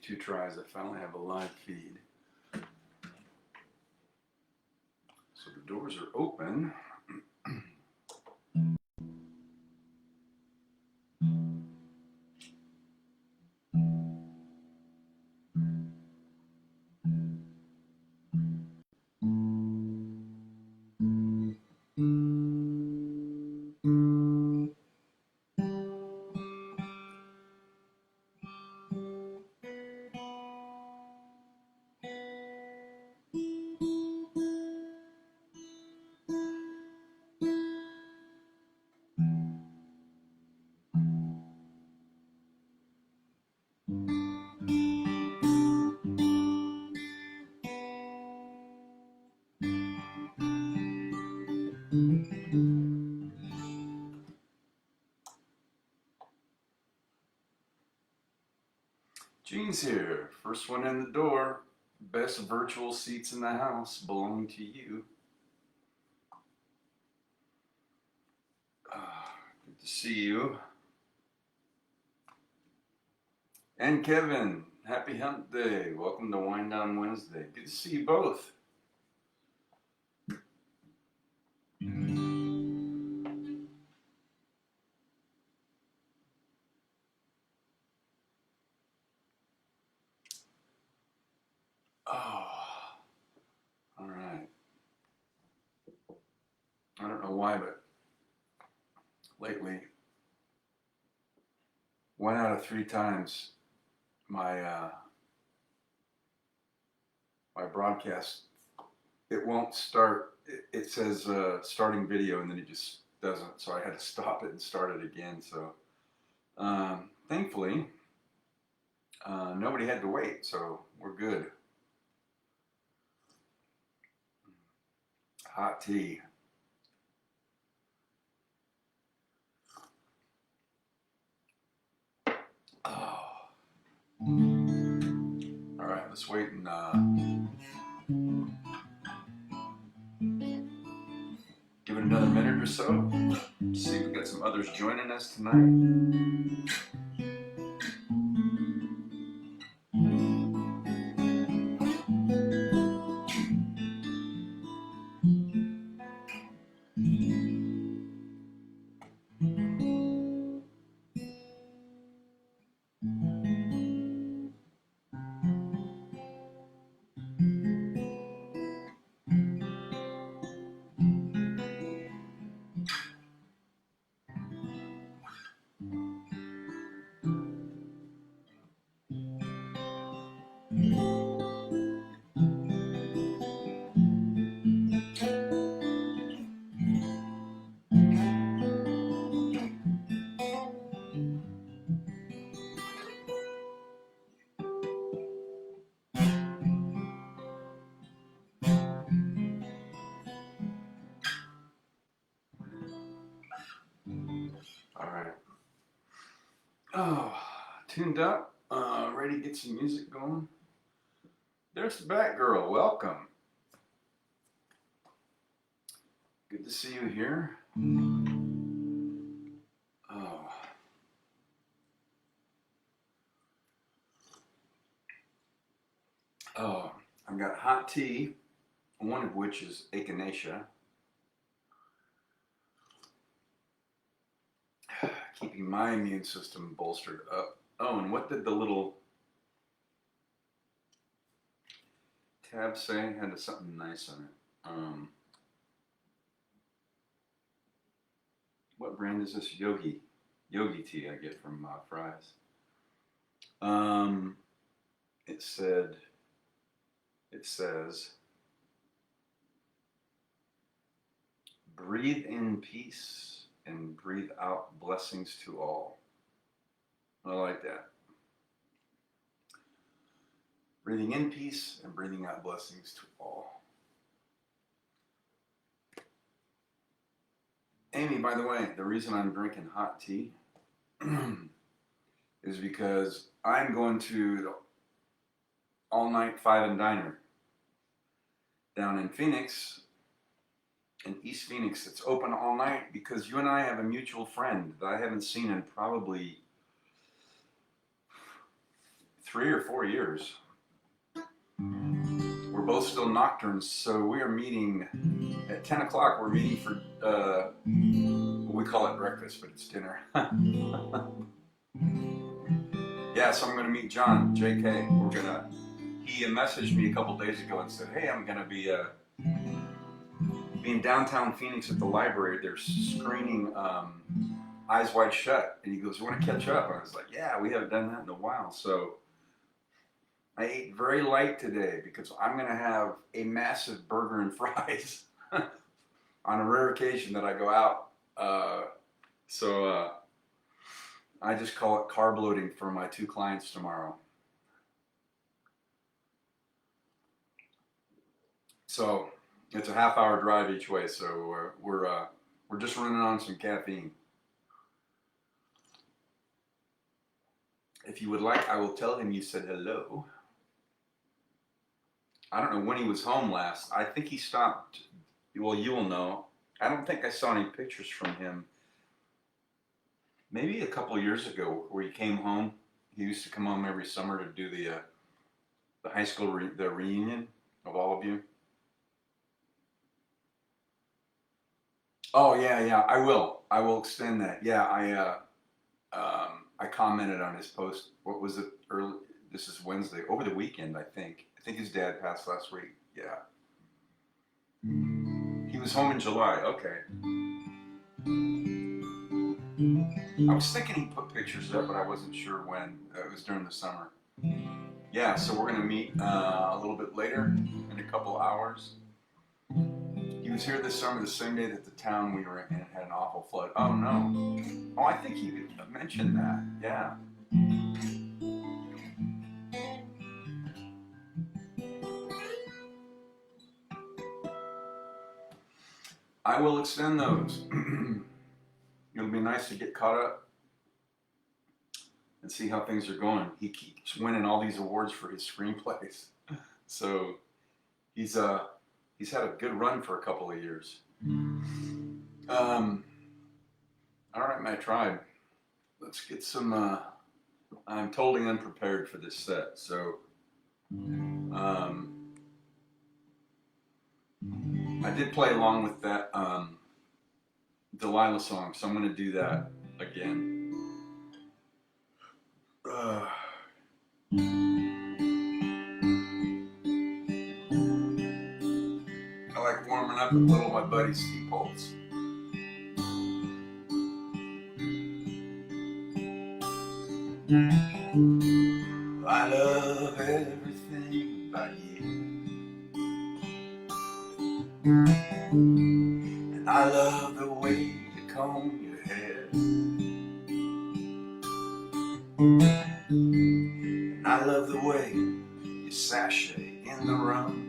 2 tries, I finally have a live feed. So the doors are open. Gene's here, first one in the door. Best virtual seats in the house belong to you. Good to see you. And Kevin, happy hump day. Welcome to Wind Down Wednesday. Good to see you both. Oh, all right. I don't know why, but lately, 1 out of 3 times my my broadcast, it won't start. It says starting video, and then it just doesn't. So I had to stop it and start it again. So thankfully, nobody had to wait, so we're good. Hot tea. Oh. All right, let's wait and give it another minute or so. See if we got some others joining us tonight. All right. Oh, tuned up, ready to get some music going. There's the Batgirl. Welcome. Good to see you here. Oh. Oh, I've got hot tea, one of which is echinacea. Keeping my immune system bolstered up. Oh, and what did the little tab say? It had something nice on it. What brand is this? Yogi tea I get from Fry's. It says, breathe in peace and breathe out blessings to all. I like that. Breathing in peace and breathing out blessings to all. Amy, by the way, the reason I'm drinking hot tea is because I'm going to the all-night 5 and Diner down in Phoenix, in East Phoenix. It's open all night because you and I have a mutual friend that I haven't seen in probably 3 or 4 years. We're both still nocturnes, so we are meeting at 10 o'clock. We're meeting for, we call it breakfast, but it's dinner. Yeah, so I'm going to meet John, JK. He messaged me a couple days ago and said, hey, I'm going to be in downtown Phoenix at the library. They're screening Eyes Wide Shut. And he goes, you want to catch up? And I was like, yeah, we haven't done that in a while. So I ate very light today because I'm going to have a massive burger and fries on a rare occasion that I go out. I just call it carb loading for my 2 clients tomorrow. So it's a half-hour drive each way. So we're just running on some caffeine. If you would like, I will tell him you said hello. I don't know when he was home last. I think he stopped. Well, you will know. I don't think I saw any pictures from him. Maybe a couple of years ago where he came home. He used to come home every summer to do the high school the reunion of all of you. Oh yeah, I will extend that. Yeah, I commented on his post. What was it? Early. This is Wednesday, over the weekend, I think. I think his dad passed last week. Yeah. He was home in July. Okay. I was thinking he put pictures up, but I wasn't sure when. It was during the summer. Yeah, so we're going to meet a little bit later in a couple hours. He was here this summer, the same day that the town we were in had an awful flood. Oh, no. Oh, I think he mentioned that. Yeah. I will extend those. It'll be nice to get caught up and see how things are going. He keeps winning all these awards for his screenplays. So he's had a good run for a couple of years. All right, my tribe. Let's get some. I'm totally unprepared for this set, so I did play along with that Delilah song, so I'm going to do that again. I like warming up a little my buddy Steve Holtz. I love everything about you, and I love the way you comb your hair, and I love the way you sashay in the rum.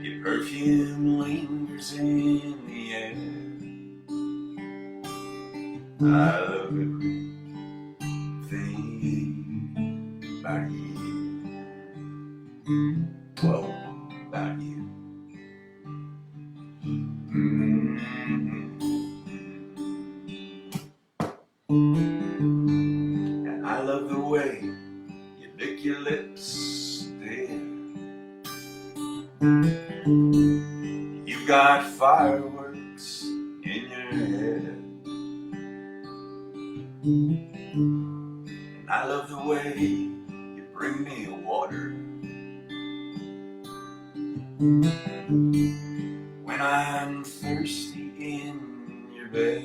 Your perfume lingers in the air. I love everything about you. Whoa, about you. And I love the way you lick your lips there. You've got fireworks in your head. And I love the way you bring me water when I'm thirsty in your bed.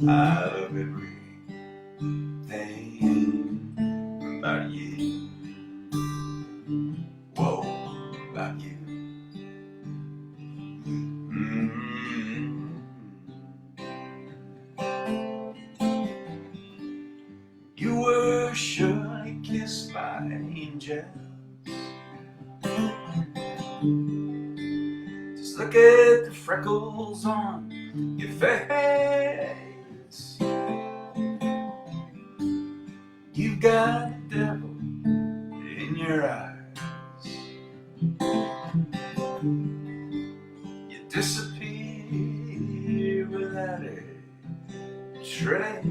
I love everything about you. Whoa, about you. You were surely kissed by angels. Just look at the freckles on your face. You've got the devil in your eyes. You disappear without a trace.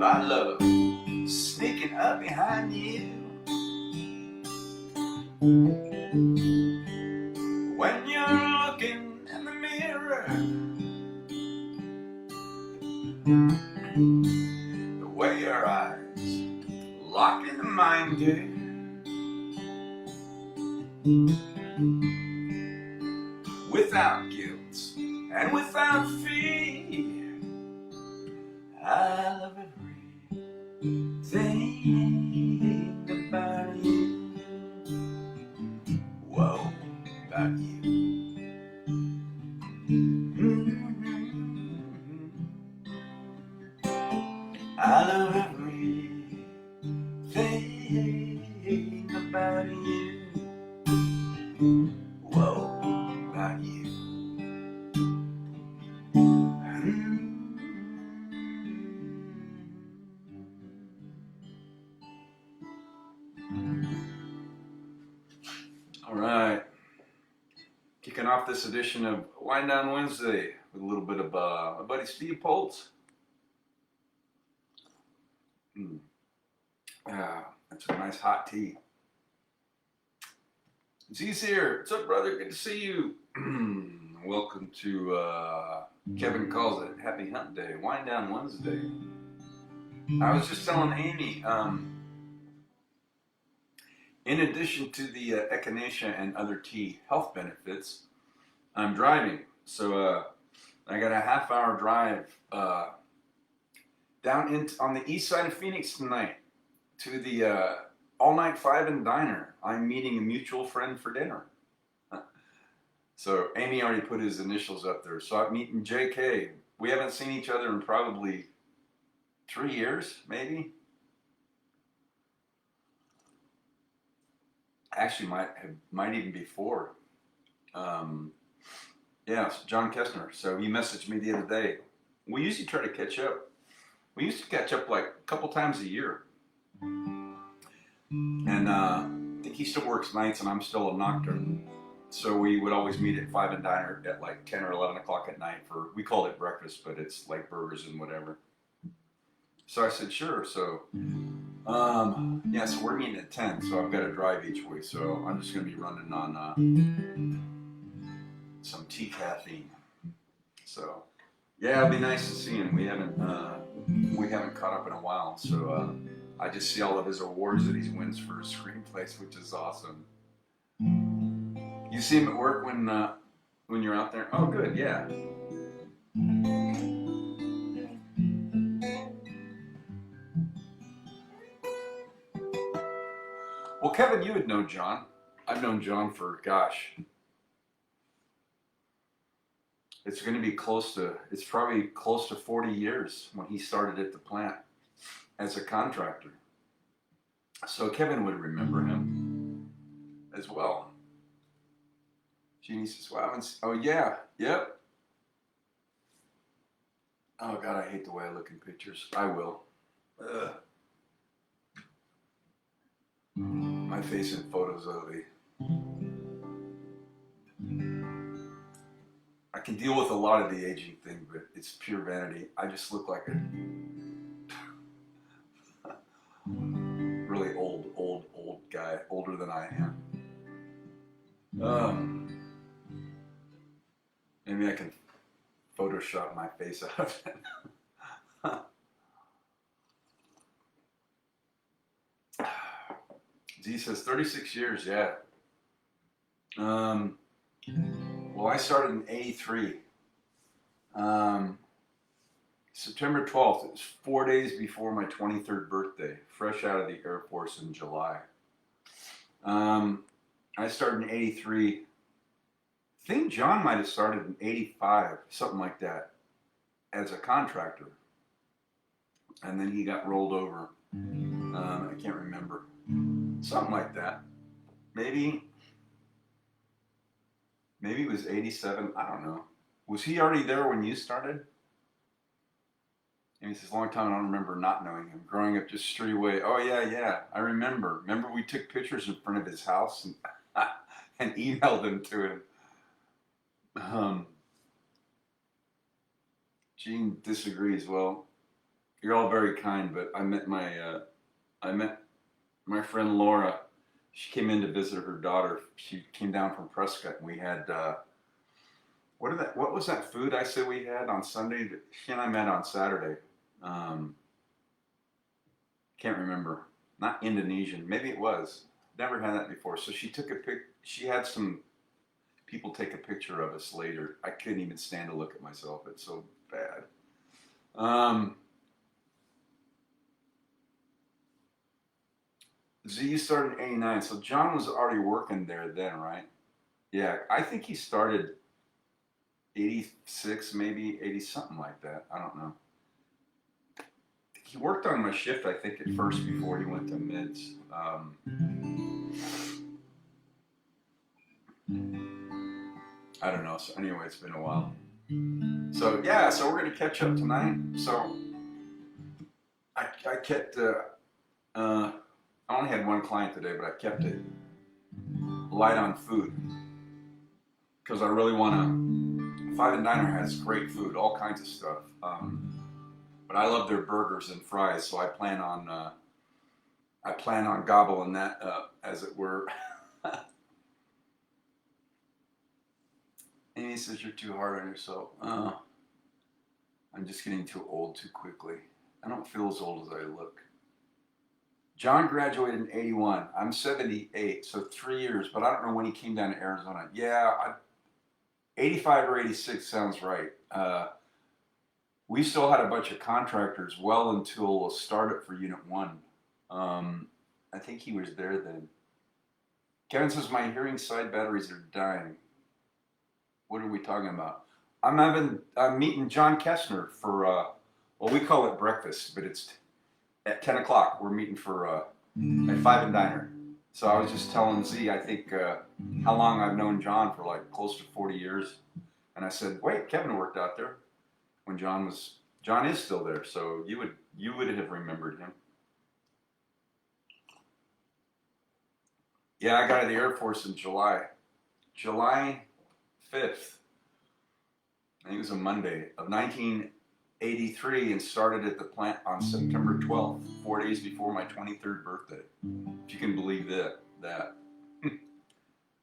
I love sneaking up behind you when you're looking in the mirror. The way your eyes lock into mine, dear. Without guilt and without fear, I love everything about you. Whoa, about you. I love everything about you. Whoa, about you. All right. Kicking off this edition of Wind Down Wednesday with a little bit of my buddy Steve Poltz. That's a nice hot tea. Z's here. What's up, brother? Good to see you. Welcome to Kevin calls it Happy Hunt Day, Wind Down Wednesday. I was just telling Amy, in addition to the echinacea and other tea health benefits, I'm driving. So I got a half-hour drive down on the east side of Phoenix tonight to the All Night 5 and Diner. I'm meeting a mutual friend for dinner. So Amy already put his initials up there. So I'm meeting JK. We haven't seen each other in probably 3 years, maybe. Actually, might even be 4. Yeah, it's John Kestner. So he messaged me the other day. We usually try to catch up. We used to catch up like a couple times a year. And I think he still works nights and I'm still a nocturne. So we would always meet at 5 and Diner at like 10 or 11 o'clock at night we called it breakfast, but it's like burgers and whatever. So I said, sure. So, yeah, so we're meeting at 10, so I've got to drive each way. So I'm just going to be running on some tea caffeine. So, yeah, it'll be nice to see him. We haven't caught up in a while. So I just see all of his awards that he wins for his screenplays, which is awesome. You see him at work when you're out there? Oh, good, yeah. Well, Kevin, you would know John. I've known John for, gosh, it's probably close to 40 years when he started at the plant as a contractor. So Kevin would remember him as well. Jeannie says, wow, oh yeah, yep. Oh God, I hate the way I look in pictures. I will. My face in photos lately. I can deal with a lot of the aging thing, but it's pure vanity. I just look like a really old guy, older than I am. Maybe I can Photoshop my face out of it. Z says 36 years, yeah. Well, I started in '83. September 12th, it was 4 days before my 23rd birthday, fresh out of the Air Force in July. I started in '83. I think John might have started in '85, something like that, as a contractor. And then he got rolled over. I can't remember. Something like that. Maybe Maybe it was 87. I don't know. Was he already there when you started? And he says, a long time, I don't remember not knowing him. Growing up just straight away. Oh, yeah, yeah. I remember. Remember we took pictures in front of his house and, and emailed them to him. Um, Gene disagrees. Well, you're all very kind, but I met my friend Laura. She came in to visit her daughter. She came down from Prescott, and we had what was that food I said we had on Sunday? She and I met on Saturday. Um, can't remember. Not Indonesian. Maybe it was. Never had that before. So she took a pic. She had some people take a picture of us later. I couldn't even stand to look at myself. It's so bad. Z, you started in '89, so John was already working there then, right? Yeah, I think he started '86, maybe '80, something like that. I don't know. He worked on my shift, I think, at first before he went to mids. I don't know. So anyway, it's been a while. So yeah, so we're gonna catch up tonight. So I kept I only had one client today, but I kept it light on food because I really want to. Five and Diner has great food, all kinds of stuff. But I love their burgers and fries, so I plan on gobbling that up, as it were. Amy says you're too hard on yourself. I'm just getting too old too quickly. I don't feel as old as I look. John graduated in '81. I'm 78, so 3 years, but I don't know when he came down to Arizona. Yeah, 85 or 86 sounds right. We still had a bunch of contractors well until startup for Unit 1. I think he was there then. Kevin says, my hearing side batteries are dying. What are we talking about? I'm meeting John Kessner for, well, we call it breakfast, but it's at 10 o'clock. We're meeting for, at Five and Diner. So I was just telling Z, I think, how long I've known John for, like close to 40 years. And I said, wait, Kevin worked out there when John is still there. So you would have remembered him. Yeah, I got out of the Air Force in July 5th. I think it was a Monday of 1983, and started at the plant on September 12th, 4 days before my 23rd birthday. If you can believe that.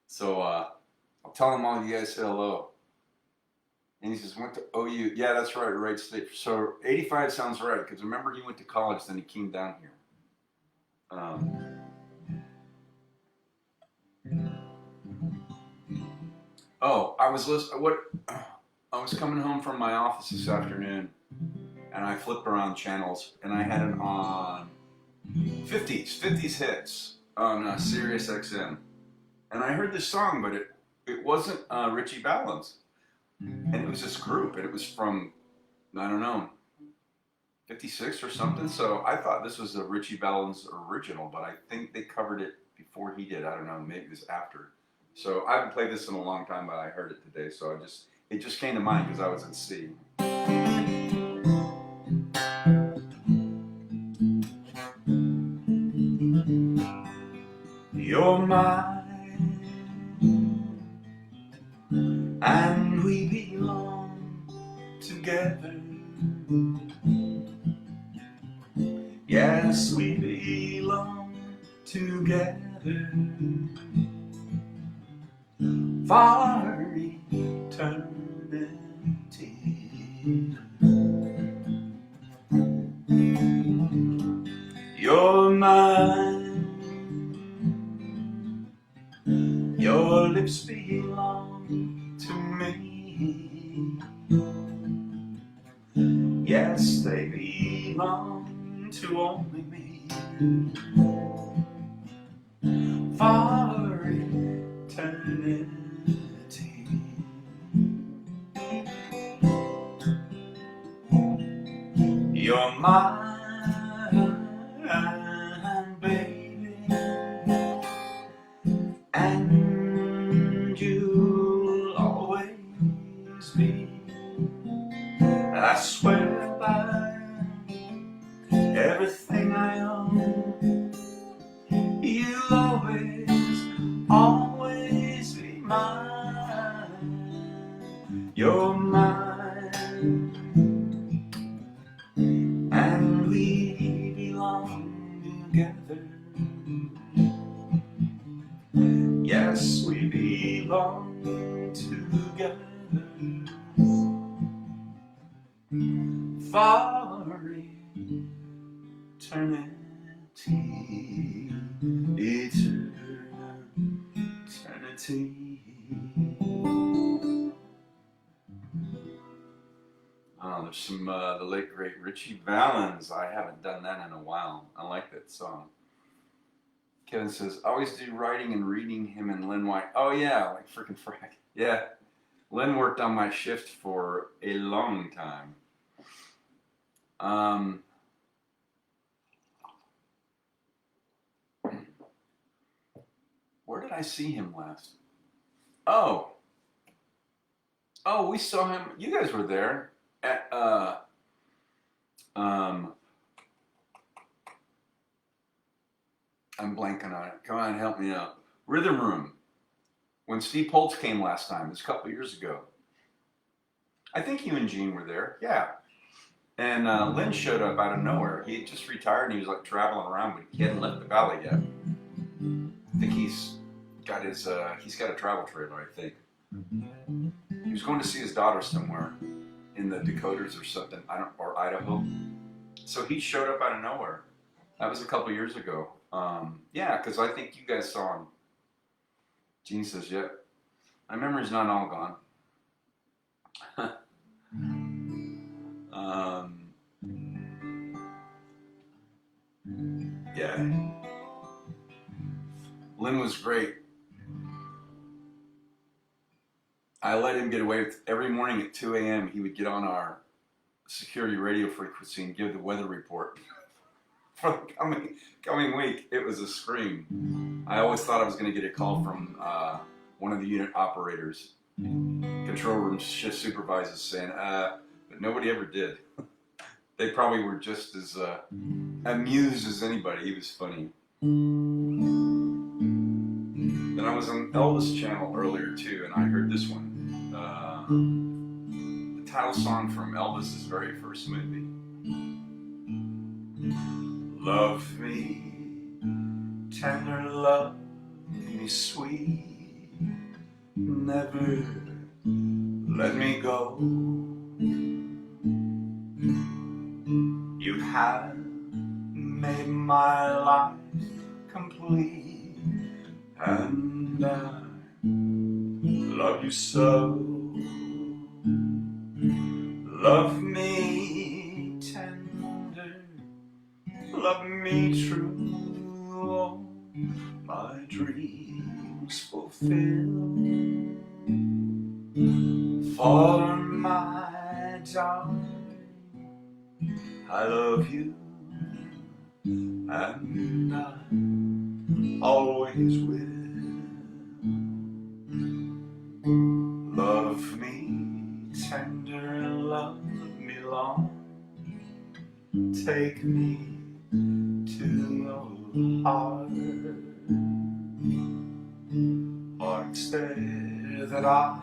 So I'll tell them all you guys say hello. And he says, went to OU. Yeah, that's right, Wright State. So 85 sounds right, because remember he went to college, then he came down here. I was coming home from my office this afternoon, and I flipped around channels, and I had it on 50s hits on Sirius XM, and I heard this song, but it wasn't Richie Valens, and it was this group, and it was from, I don't know, 56 or something. So I thought this was a Richie Valens original, but I think they covered it before he did. I don't know, maybe it was after. So I haven't played this in a long time, but I heard it today, so it just came to mind because I was in C. You're mine, and we belong together. Yes, we belong together. For eternity. You're mine. Your lips belong to me. Yes, they belong to only me. For eternity. You're mine, baby, and you'll together. Yes, we belong together. For eternity, eternity. Oh, there's some the late great Richie Valens. I haven't done that in a while. I like that song. Kevin says, always do writing and reading him and Lynn White. Oh yeah, like freaking frack. Yeah, Lynn worked on my shift for a long time. Where did I see him last? Oh, we saw him. You guys were there at I'm blanking on it. Come on, help me out. Rhythm Room. When Steve Holtz came last time, it was a couple years ago. I think you and Gene were there. Yeah. And Lynn showed up out of nowhere. He had just retired and he was like traveling around, but he hadn't left the valley yet. I think he's got a travel trailer, I think. He was going to see his daughter somewhere in the Dakotas or something, or Idaho. So he showed up out of nowhere. That was a couple years ago. Yeah, because I think you guys saw him. Gene says, yeah. My memory's not all gone. Yeah. Lynn was great. I let him get away with every morning at 2 a.m. he would get on our security radio frequency and give the weather report for the coming week. It was a scream. I always thought I was going to get a call from one of the unit operators, control room shift supervisors saying, but nobody ever did. They probably were just as amused as anybody. He was funny. Then I was on Elvis channel earlier too, and I heard this one. The title song from Elvis's very first movie. Love me tender, love me sweet, never let me go. You have made my life complete, and I love you so. Love me tender, love me true, oh, my dreams fulfill. For my darling, I love you, and I always will. Love me tender and love me long. Take me to your heart. Hearts there that I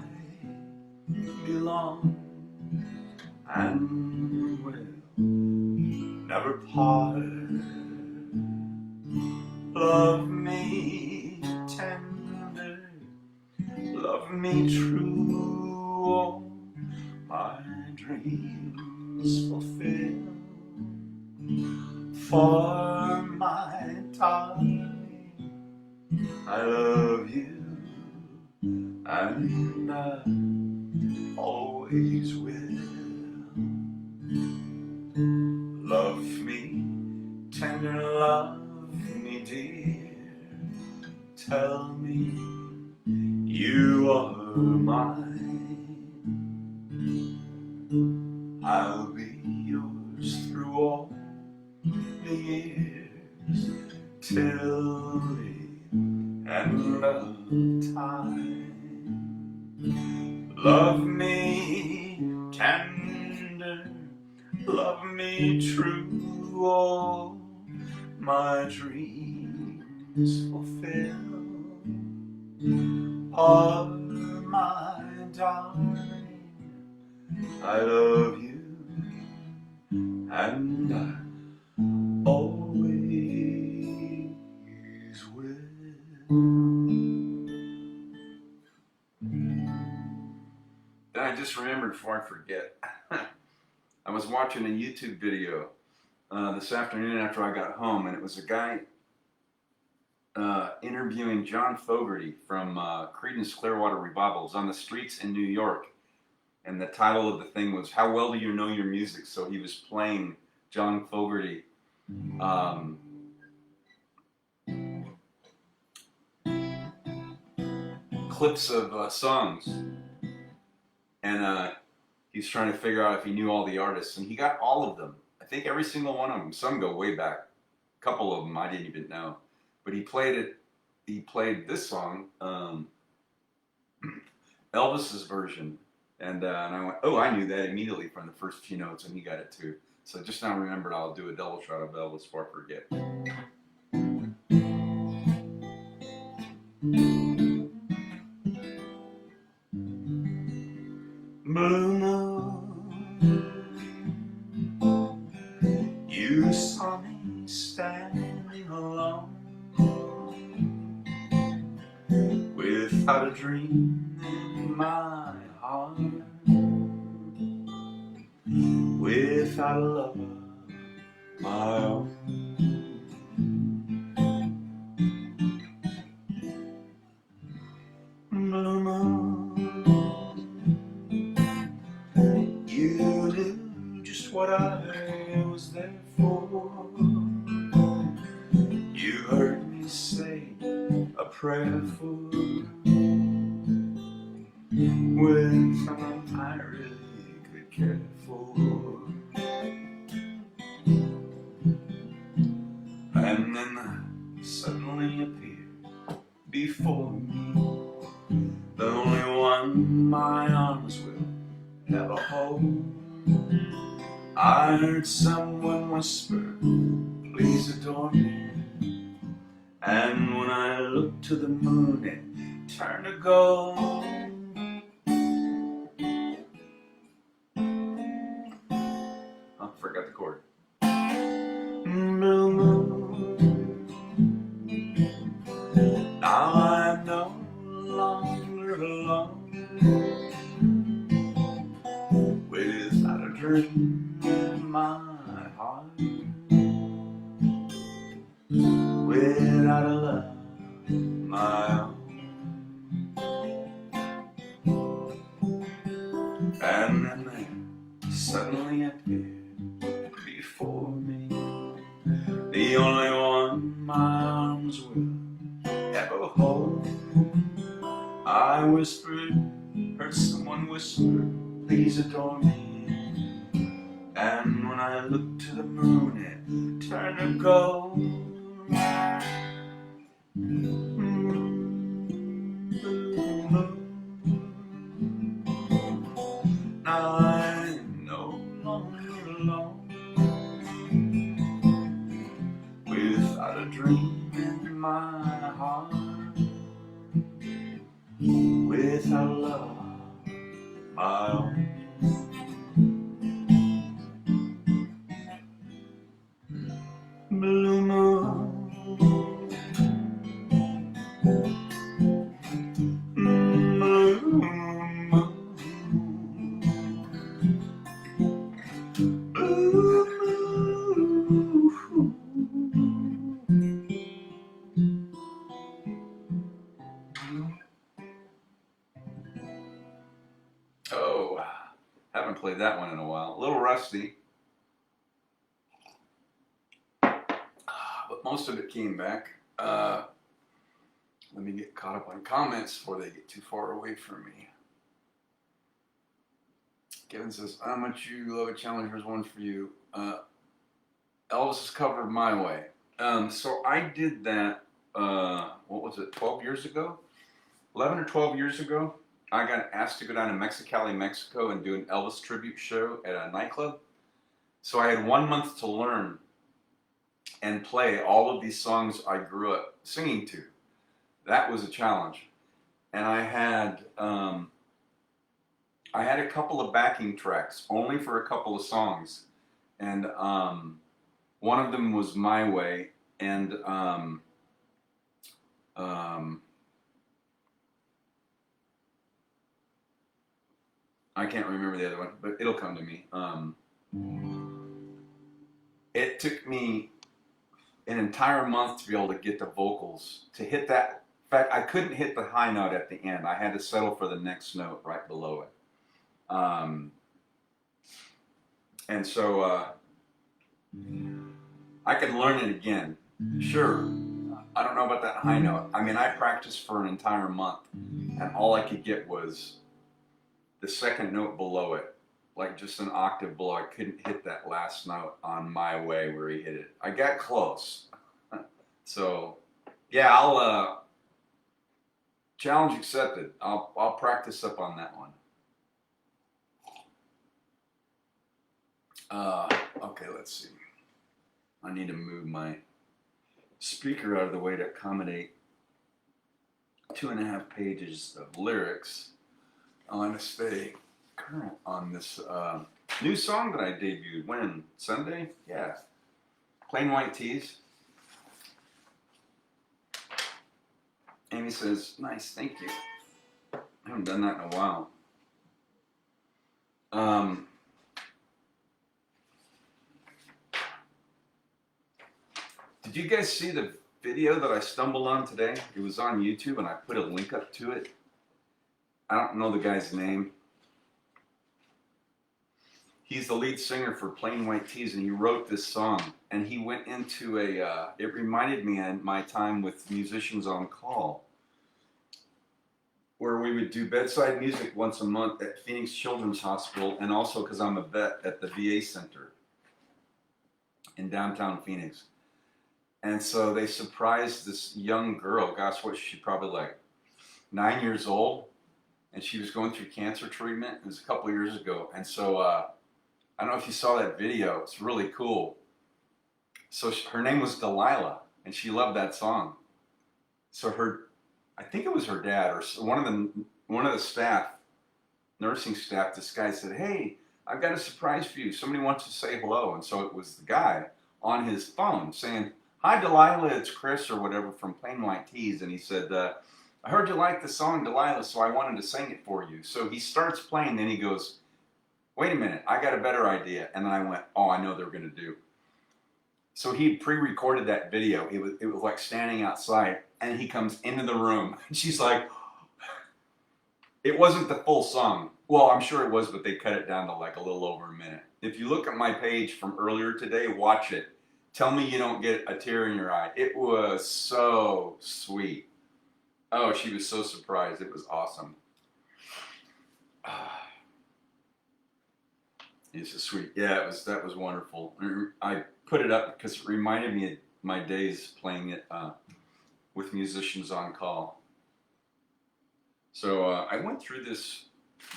belong, and will never part. Love me tender, love me true, oh, my dreams fulfill. For my darling, I love you, and I always will. Love me tender, love me dear. Tell me you are mine. I'll be yours through all the years, till the end of time. Love me tender, love me true, oh, my dreams fulfill. Oh, my darling, I love you, and I always Then I just remembered before I forget. I was watching a YouTube video this afternoon after I got home, and it was a guy interviewing John Fogerty from Creedence Clearwater Revival. It was on the streets in New York, and the title of the thing was "How Well Do You Know Your Music?" So he was playing John Fogerty clips of songs, and he's trying to figure out if he knew all the artists, and he got all of them. I think every single one of them. Some go way back. A couple of them I didn't even know, but he played it. He played this song, Elvis's version, and I went, "Oh, I knew that immediately from the first few notes," and he got it too. So just now remembered I'll do a double shot of Elvis before I forget. Blue moon, you saw me standing alone, without a dream in my heart, without a lover my own. Blue moon, you knew just what I was there for. You heard me say a prayer for when someone I really could care for. And then suddenly appeared before me, the only one my arms will ever hold. I heard someone whisper, "Please adore me." And when I looked to the moon, it turned to gold. Oh, forgot the chord. Blue moon, now I'm no longer alone, without a dream in my heart, without a love my own. And then there suddenly appeared before me, the only one my arms will ever hold. I whispered, heard someone whisper, "Please adore me." And when I looked to the moon, it turned to gold. Now I'm no longer alone, without a dream in my heart, without love my own. Blue moon, oh, haven't played that one in a while. A little rusty, but most of it came back. Let me get caught up on comments before they get too far away from me. Kevin says, "How much you love a challenge? Here's one for you." Elvis's cover of "My Way." So I did that, what was it, 12 years ago? 11 or 12 years ago. I got asked to go down to Mexicali, Mexico and do an Elvis tribute show at a nightclub. So I had 1 month to learn and play all of these songs I grew up singing to. That was a challenge. And I had a couple of backing tracks, only for a couple of songs. And one of them was "My Way," and I can't remember the other one, but it'll come to me. It took me an entire month to be able to get the vocals to hit that. In fact, I couldn't hit the high note at the end. I had to settle for the next note right below it. And so I could learn it again. Sure, I don't know about that high note. I mean, I practiced for an entire month, and all I could get was the second note below it, like just an octave below. I couldn't hit that last note on My Way where he hit it. I got close. So, yeah, I'll challenge accepted. I'll practice up on that one. Okay, let's see. I need to move my speaker out of the way to accommodate 2.5 pages of lyrics. I want to stay current on this new song that I debuted. When? Sunday? Yeah. Plain White Tees. Amy says, nice, thank you. I haven't done that in a while. Did you guys see the video that I stumbled on today? It was on YouTube and I put a link up to it. I don't know the guy's name. He's the lead singer for Plain White Tees, and he wrote this song. And he went into it reminded me of my time with Musicians on Call, where we would do bedside music once a month at Phoenix Children's Hospital, and also because I'm a vet at the VA Center in downtown Phoenix. And so they surprised this young girl, gosh, what, she's probably like 9 years old, and she was going through cancer treatment. It was a couple years ago. And so I don't know if you saw that video. It's really cool. So her name was Delilah, and she loved that song. So I think it was her dad or one of the staff, nursing staff, this guy said, hey, I've got a surprise for you. Somebody wants to say hello. And so it was the guy on his phone saying, hi, Delilah, it's Chris or whatever from Plain White Tees. And he said, I heard you like the song, Delilah, so I wanted to sing it for you. So he starts playing, then he goes, wait a minute, I got a better idea. And then I went, oh, I know what they're going to do. So he pre-recorded that video. It was like standing outside, and he comes into the room, and she's like, it wasn't the full song. Well, I'm sure it was, but they cut it down to like a little over a minute. If you look at my page from earlier today, watch it. Tell me you don't get a tear in your eye. It was so sweet. Oh, she was so surprised. It was awesome. It's just sweet. Yeah, that was wonderful. I put it up because it reminded me of my days playing it with Musicians on Call. So I went through this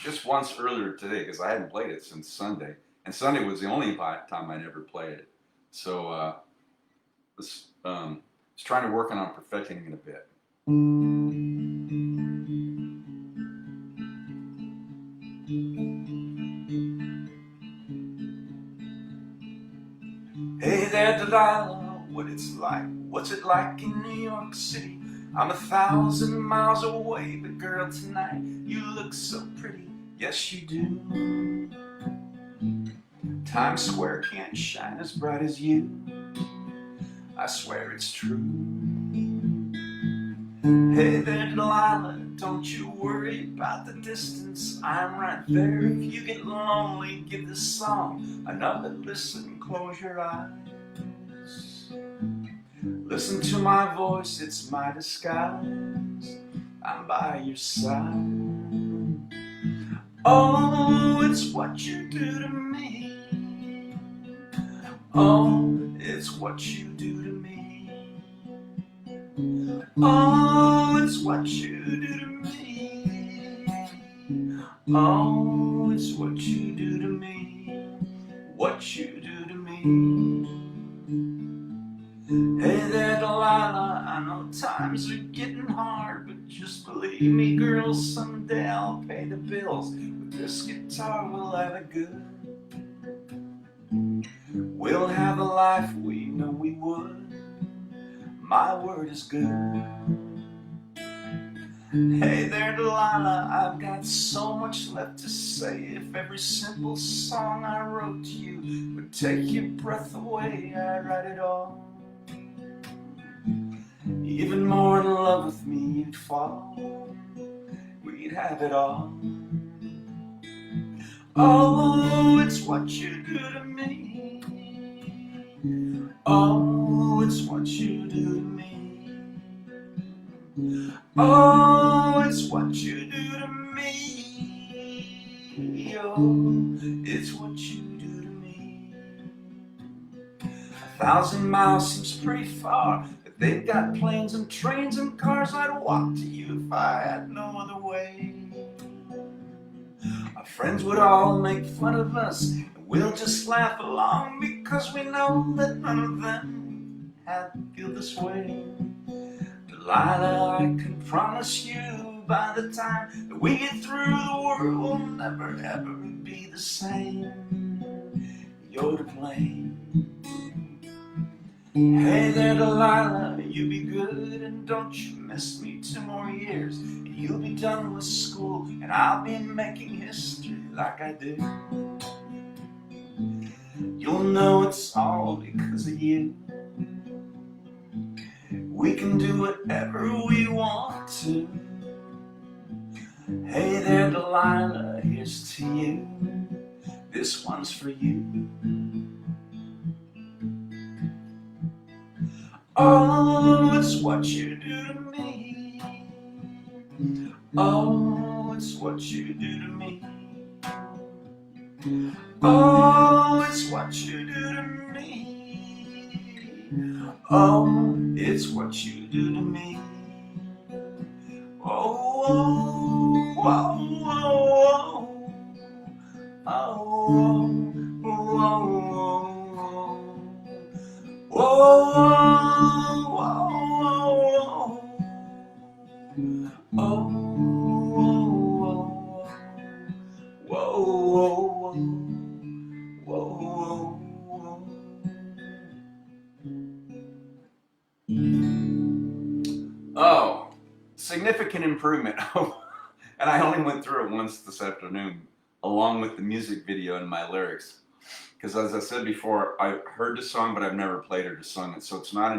just once earlier today because I hadn't played it since Sunday. And Sunday was the only time I'd ever played it. So I was trying to work on perfecting it a bit. Hey there, Delilah, what it's like? What's it like in New York City? I'm 1,000 miles away, but girl, tonight you look so pretty. Yes, you do. Times Square can't shine as bright as you. I swear it's true. Hey there, Delilah, don't you worry about the distance. I'm right there. If you get lonely, give this song another listen. Close your eyes. Listen to my voice, it's my disguise. I'm by your side. Oh, it's what you do to me. Oh, it's what you do to me. Oh, it's what you do to me. Oh, it's what you do to me. What you do to me. Hey there, Delilah, I know times are getting hard, but just believe me, girl, someday I'll pay the bills. With this guitar, we'll have it good. We'll have the life we know we would. My word is good. Hey there, Delilah, I've got so much left to say. If every simple song I wrote to you would take your breath away, I'd write it all. Even more in love with me, you'd fall. We'd have it all. Oh, it's what you do to me. Oh, it's what you do to me. Oh, it's what you do to me. Oh, it's what you do to me. 1,000 miles seems pretty far, but they've got planes and trains and cars. I'd walk to you if I had no other way. Our friends would all make fun of us, and we'll just laugh along because we know that none of them had feel this way. Delilah, I can promise you by the time that we get through, the world will never ever be the same. You're to blame. Hey there, Delilah, you be good and don't you miss me 2 more years, and you'll be done with school and I'll be making history like I do. You'll know it's all because of you. We can do whatever we want to. Hey there, Delilah, here's to you. This one's for you. Oh, it's what you do to me. Oh, it's what you do to me. Oh, it's what you do to me. Oh, it's what you do to me. Oh, oh, oh, oh, oh, oh, oh, oh, significant improvement. And I only went through it once this afternoon, along with the music video and my lyrics. Because as I said before, I heard the song, but I've never played it or sung it. So it's not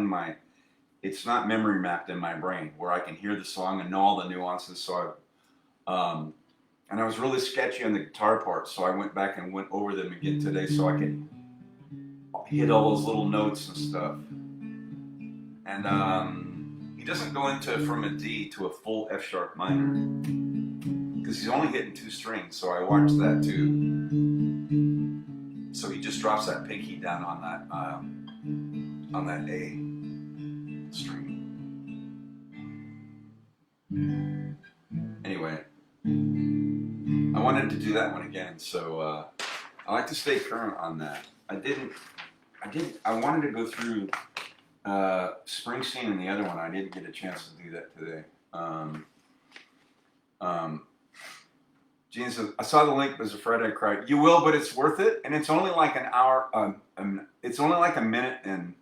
memory mapped in my brain where I can hear the song and know all the nuances. So and I was really sketchy on the guitar part. So I went back and went over them again today so I could hit all those little notes and stuff. And he doesn't go into from a D to a full F sharp minor because he's only hitting 2 strings. So I watched that too. So he just drops that pinky down on that A string. Anyway, I wanted to do that one again. So I like to stay current on that. I wanted to go through Springsteen and the other one. I didn't get a chance to do that today. Gene says, I saw the link, but as a Friday I cried. You will, but it's worth it. And it's only like an hour, it's only like a minute and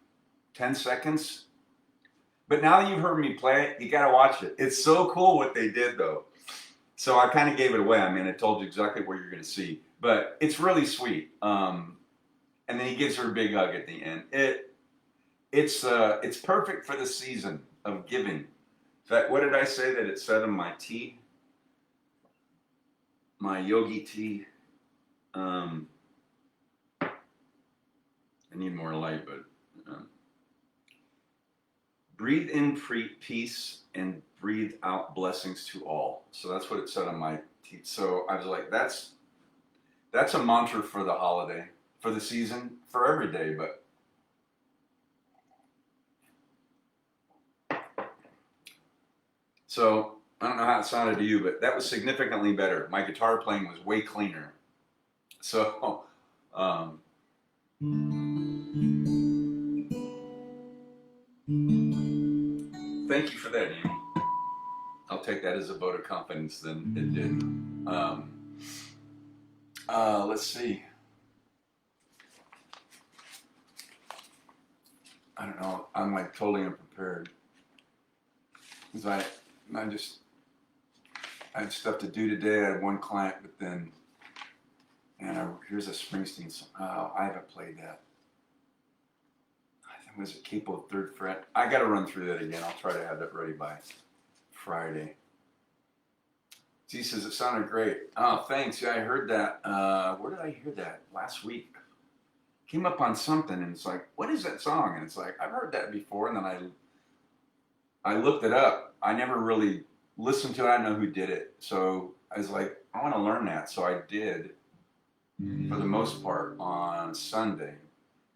10 seconds. But now that you've heard me play it, you gotta watch it. It's so cool what they did though. So I kind of gave it away. I mean, I told you exactly what you're gonna see. But it's really sweet. And then he gives her a big hug at the end. It's perfect for the season of giving. In fact, what did I say that it said in my tea? My yogi tea. I need more light, but breathe in peace and breathe out blessings to all. So that's what it said on my tea. So I was like, that's a mantra for the holiday, for the season, for every day, but so I don't know how it sounded to you, but that was significantly better. My guitar playing was way cleaner. So, thank you for that, Amy. I'll take that as a vote of confidence then it did. Let's see. I don't know. I'm like totally unprepared. Because I just I had stuff to do today. I had one client, but then, and here's a Springsteen song. Oh, I haven't played that. I think it was a Capo Third Fret. I got to run through that again. I'll try to have that ready by Friday. Z says it sounded great. Oh, thanks. Yeah, I heard that. Where did I hear that? Last week. Came up on something, and it's like, what is that song? And it's like, I've heard that before, and then I looked it up. I never really listened to it. I don't know who did it. So I was like, I want to learn that. So I did, for the most part, on Sunday.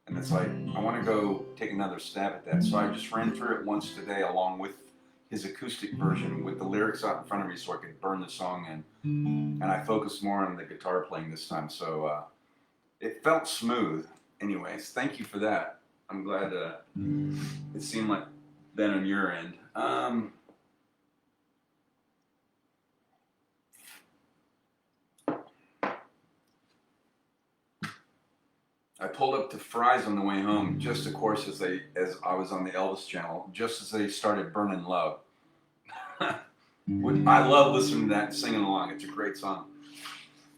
And it's like, I want to go take another stab at that. So I just ran through it once today along with his acoustic version with the lyrics out in front of me so I could burn the song in. And I focused more on the guitar playing this time. So it felt smooth. Anyways, thank you for that. I'm glad it seemed like that on your end. I pulled up to Fry's on the way home, just of course as I was on the Elvis channel, just as they started Burning Love. I love listening to that and singing along. It's a great song.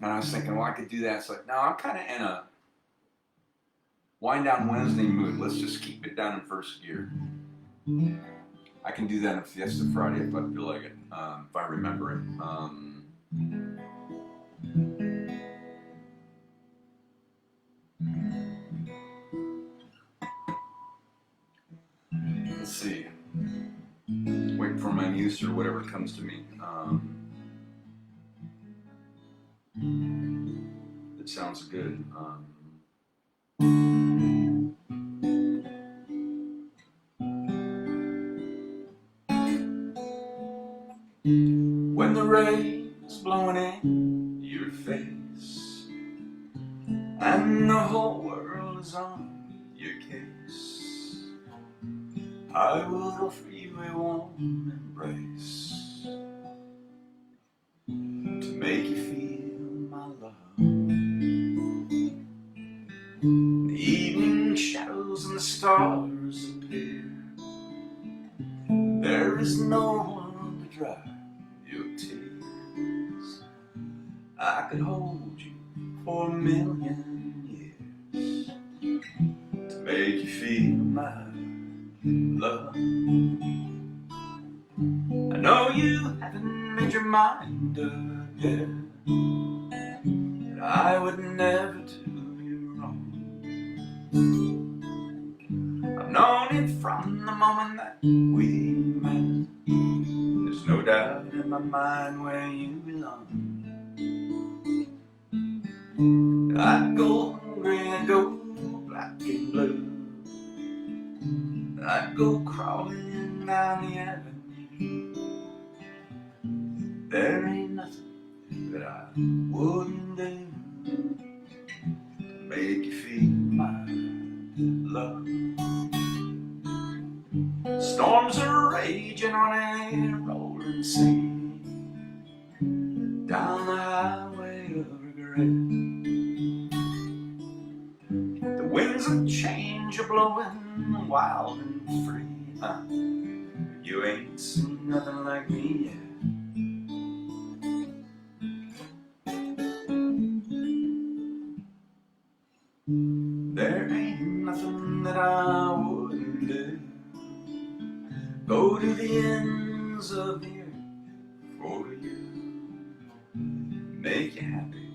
And I was thinking, well, I could do that. It's like, no, I'm kind of in a wind down Wednesday mood. Let's just keep it down in first gear. I can do that on Fiesta Friday if I feel like it, if I remember it. Let's see. Wait for my muse or whatever comes to me. It sounds good. When the rain's blowing in your face and the whole world is on your case, I will offer you a warm embrace to make you feel my love. The evening shadows and the stars appear. There is no one to dry your tears. I could hold you for 1,000,000 years to make you feel my love. I know you haven't made your mind up yet, but I would never do you wrong. I've known it from the moment that we met. There's no doubt in my mind where you belong. I'd go hungry, I'd go black and blue, I'd go crawling down the avenue. There ain't nothing that I wouldn't do to make you feel my love. Storms are raging on a rolling sea, down the highway of regret. The winds of change are blowing wild and free. You ain't seen nothing like me yet. There ain't nothing that I wouldn't do. Go to the ends of the earth for you. Make you happy,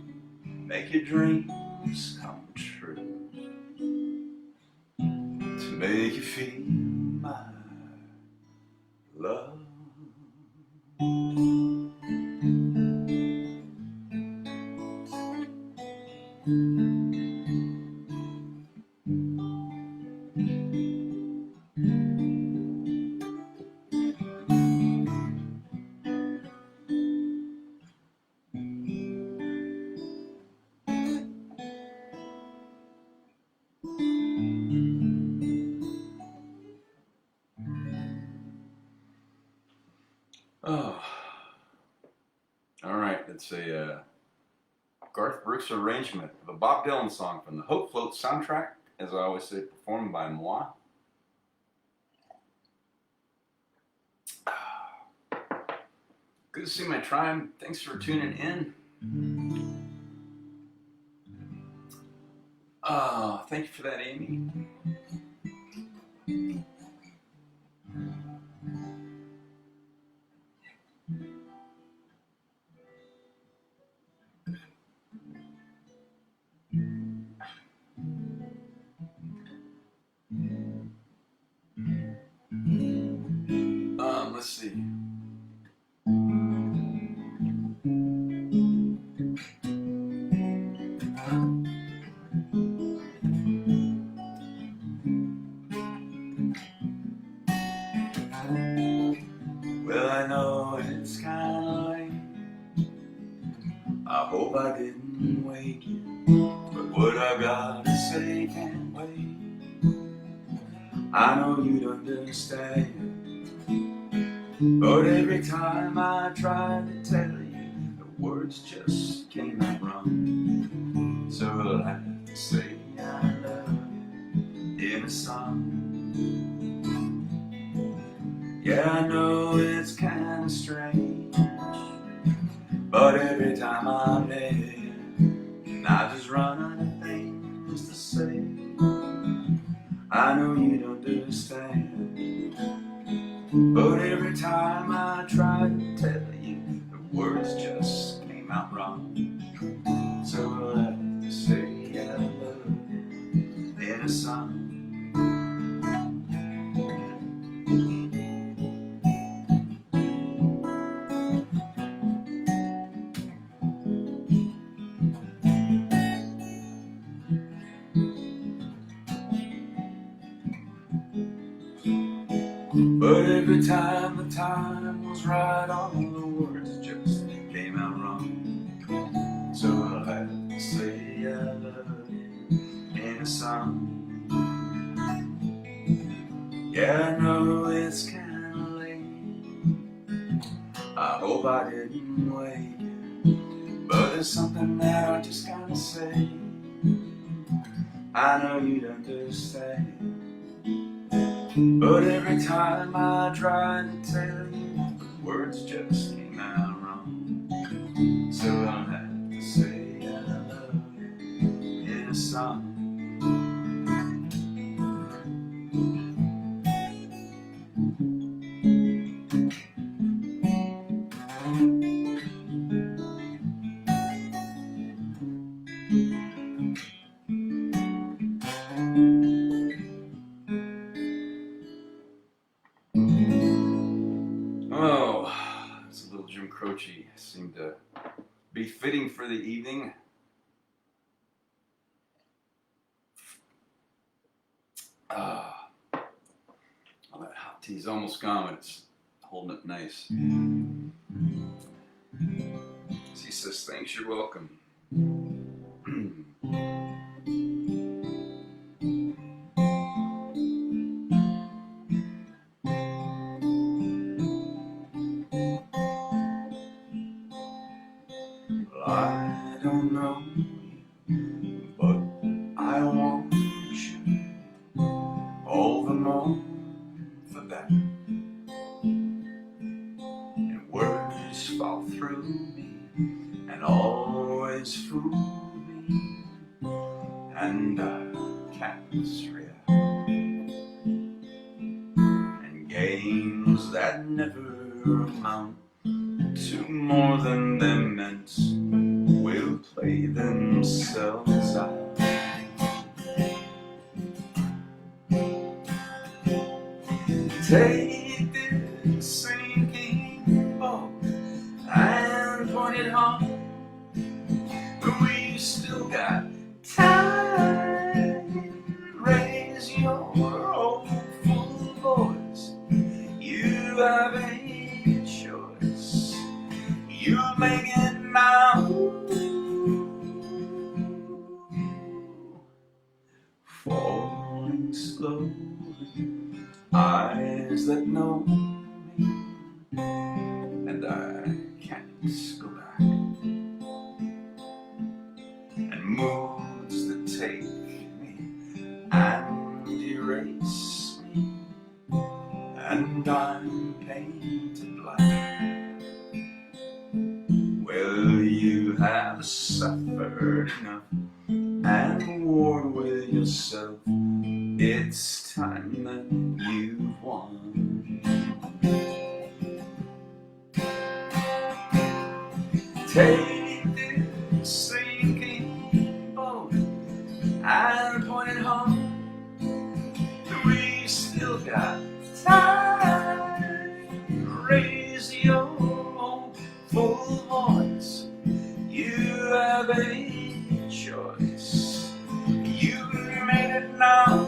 make your dreams come true, to make you feel my love. Oh, all right. It's a Garth Brooks arrangement of a Bob Dylan song from the Hope Float soundtrack, as I always say, performed by moi. Good to see my tribe. Thanks for tuning in. Thank you for that, Amy. Let's see. Well, I know it's kind of late. I hope I didn't wake you, but what I gotta say can't wait. I know you'd understand, but every time I try to tell you, the words just came out wrong. So I'll have to say I love you in a song. Yeah, I know it's kinda strange, but every time I'm there, I just run out of things to say. I know you'd understand, but every time I try to tell you, the words just came out wrong. So I'll have to say I love you in a song. But every time the time was right, all the words just came out wrong. So I'll have to say I love you in a song. Yeah, I know it's kinda late. I hope I didn't wake you, but there's something that I just gotta say. I know you'd understand, but every time I try to tell you, the words just came out wrong. So I'll have to say I love you in a song. Oh, it's a little Jim Croce. Seemed to be fitting for the evening. All that hot tea's almost gone, but it's holding it nice. He says, thanks, you're welcome. Well, I don't know you, but I want you all the more for that. And words fall through me and always fool me, and I can't react. And games that never amount to more than they're meant will play themselves out. Take this sinking boat and point it home, but we still got time. Raise your hopeful voice. You have a choice. You make it now. Falling slowly, eyes that know me, and I can't go back. And moods that take me and erase me, and I'm painted black. have suffered enough and warred with yourself. It's time that you've won. Take this sinking boat and point it home. We still got time. Raise your full voice. You have a choice. You made it now.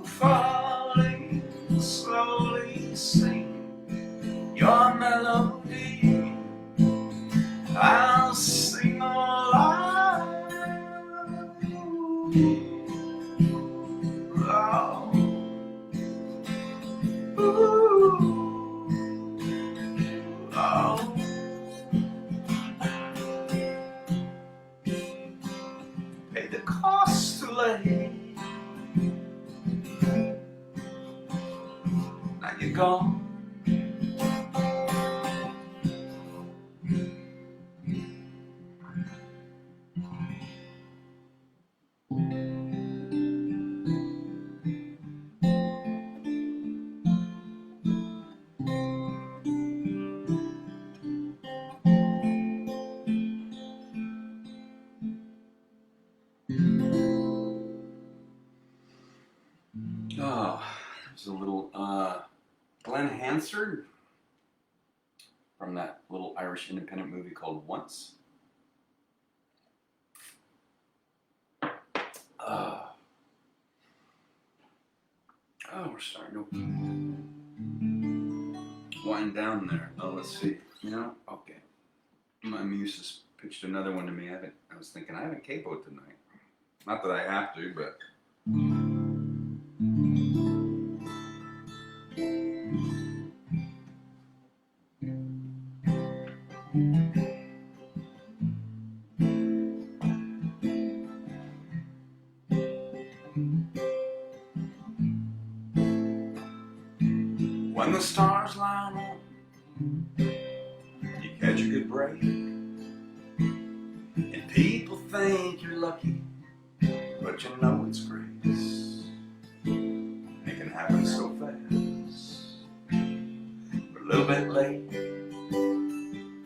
Falling slowly, sing your melody. I'll sing aloud. Oh. Ooh. Oh. Pay the cost to lay. Now you're gone. Oh, there's a little Glenn Hansard from that little Irish independent movie called Once. We're starting to wind down there. Oh, let's see. You know, okay. My muse has pitched another one to me. I was thinking I haven't capoed tonight. Not that I have to, but. When the stars line up, you catch a good break, and people think you're lucky, but you know it's grace. It can happen so fast. We're a little bit late.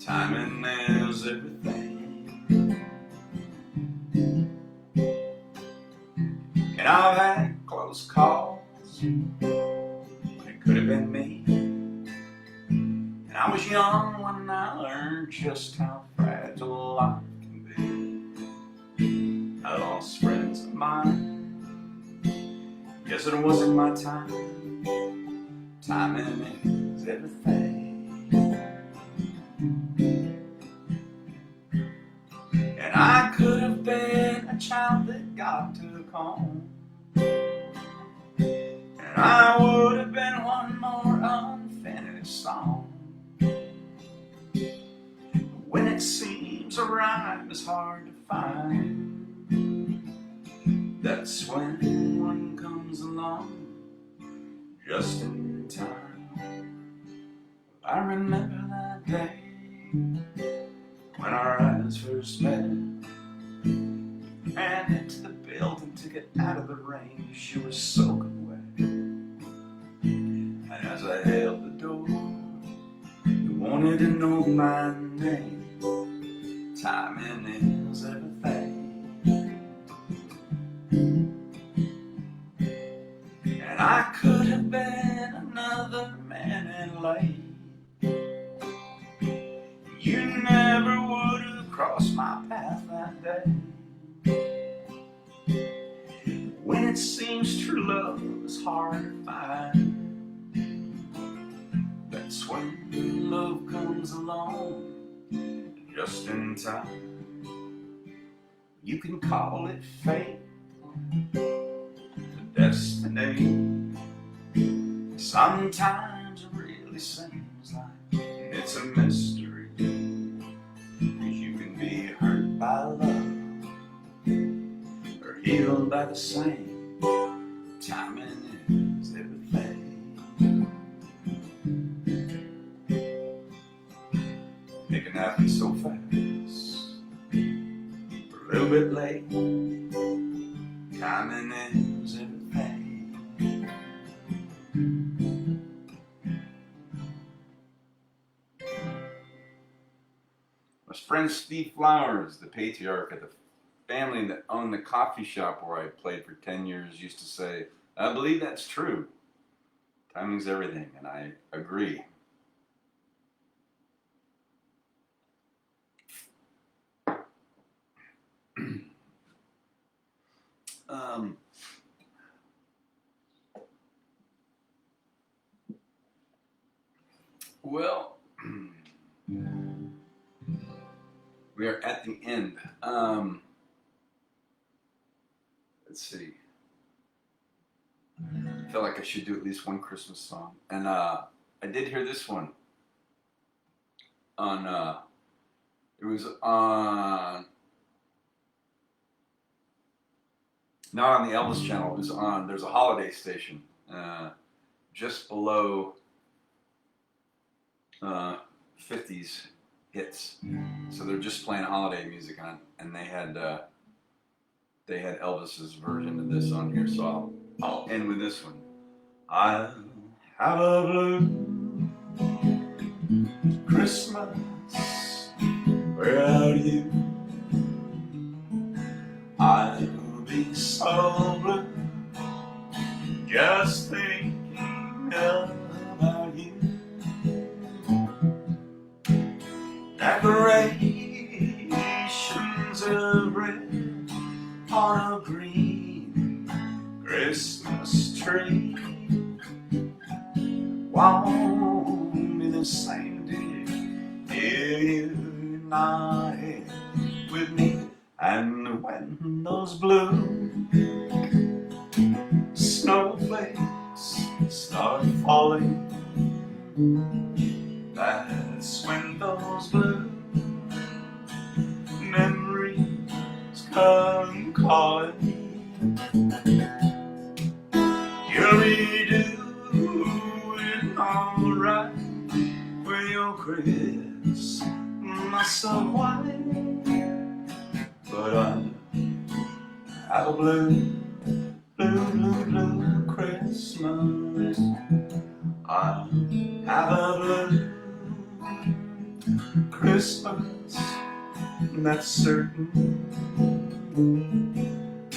Timing is everything. And I've had close calls. It could have been me. And I was young when I learned just how fragile life can be. I lost friends of mine. Guess it wasn't my time. Timing is everything. And I could have been a child that God took home. And I would have been one more unfinished song. When it seems a rhyme is hard to find, that's when one comes along just in time. I remember that day when our eyes first met. Ran into the building to get out of the rain. She was soaking wet. And as I held the door, you wanted to know my name. Timing is everything. And I could have been another minute late. You never would have crossed my path that day. When it seems true love is hard to find, that's when love comes along just in time. You can call it fate, the destiny. Sometimes it really seems like it's a mystery, 'cause you can be hurt by love or healed by the same. Timing is everything. Make can have me so fast. A little bit late. Timing is everything. My friend Steve Flowers, the patriarch of the family that owned the coffee shop where I played for 10 years, used to say, I believe that's true. Timing's everything, and I agree. Well, we are at the end. Let's see. I feel like I should do at least one Christmas song. And I did hear this one on, it was on, not on the Elvis channel, it was on, there's a holiday station just below 50s hits. So they're just playing holiday music on, and they had Elvis's version of this on here. So I'll end with this one. I'll have a blue Christmas without you. I'll be so blue just thinking about you. Decorations of red on a green Christmas tree won't be the same, dear, if you're not here with me. And when those blue snowflakes start falling, that's when those blue memories come calling. You'll be doing alright with your Christmas of white, but I have a blue Christmas. I have a blue Christmas, that's certain.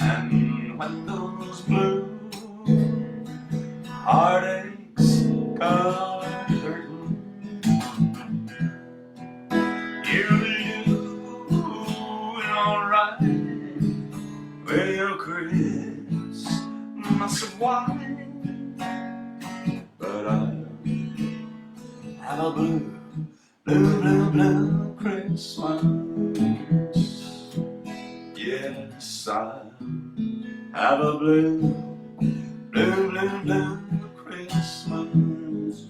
And when those blue heartaches come hurting, you'll be doing alright with your Christmas of white, but I have a blue Christmas. Yes, I have a blue Christmas.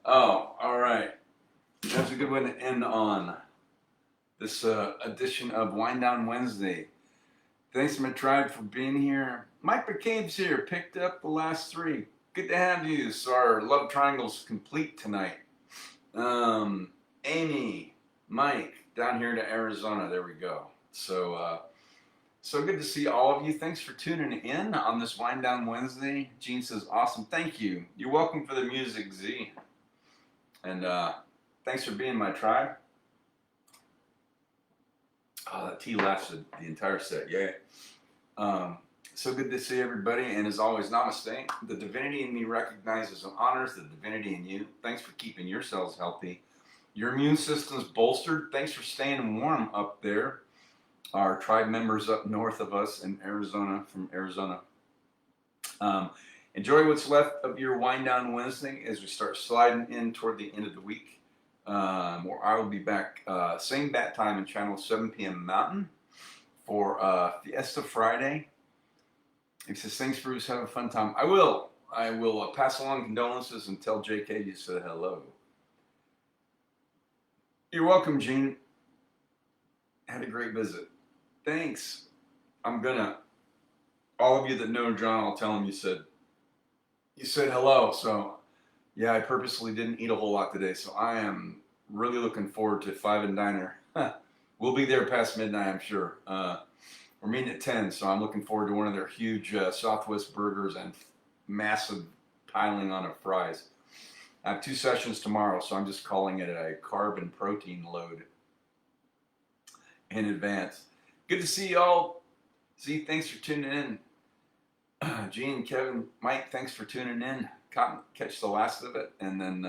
Oh, all right. That's a good one to end on this edition of Wind Down Wednesday. Thanks to my tribe for being here. Mike McCabe's here, picked up the last three. Good to have you. So our love triangle's complete tonight. Amy, Mike, down here to Arizona. There we go. So good to see all of you. Thanks for tuning in on this Wind Down Wednesday. Gene says, awesome. Thank you. You're welcome for the music, Z. And thanks for being my tribe. Oh, that tea lasted the entire set. Yay. So good to see everybody. And as always, namaste. The divinity in me recognizes and honors the divinity in you. Thanks for keeping yourselves healthy. Your immune system's bolstered. Thanks for staying warm up there. Our tribe members up north of us in Arizona, from Arizona. Enjoy what's left of your Wind Down Wednesday as we start sliding in toward the end of the week. Where I will be back same bat time and channel 7 p.m. Mountain for Fiesta Friday. He says, thanks, Bruce. Have a fun time. I will pass along condolences and tell JK you said hello. You're welcome, Gene. Had a great visit. Thanks. All of you that know John, I'll tell him you said You said hello, so yeah, I purposely didn't eat a whole lot today, so I am really looking forward to Five and Diner. We'll be there past midnight, I'm sure. We're meeting at 10, so I'm looking forward to one of their huge Southwest burgers and massive piling on of fries. I have 2 sessions tomorrow, so I'm just calling it a carb and protein load in advance. Good to see y'all. Z, thanks for tuning in. Gene, Kevin, Mike, thanks for tuning in. Catch the last of it, and then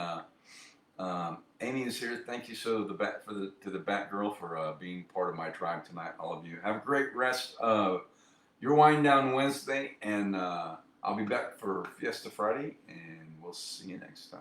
Amy is here. Thank you to the Batgirl for being part of my tribe tonight. All of you have a great rest of your wind down Wednesday, and I'll be back for Fiesta Friday, and we'll see you next time.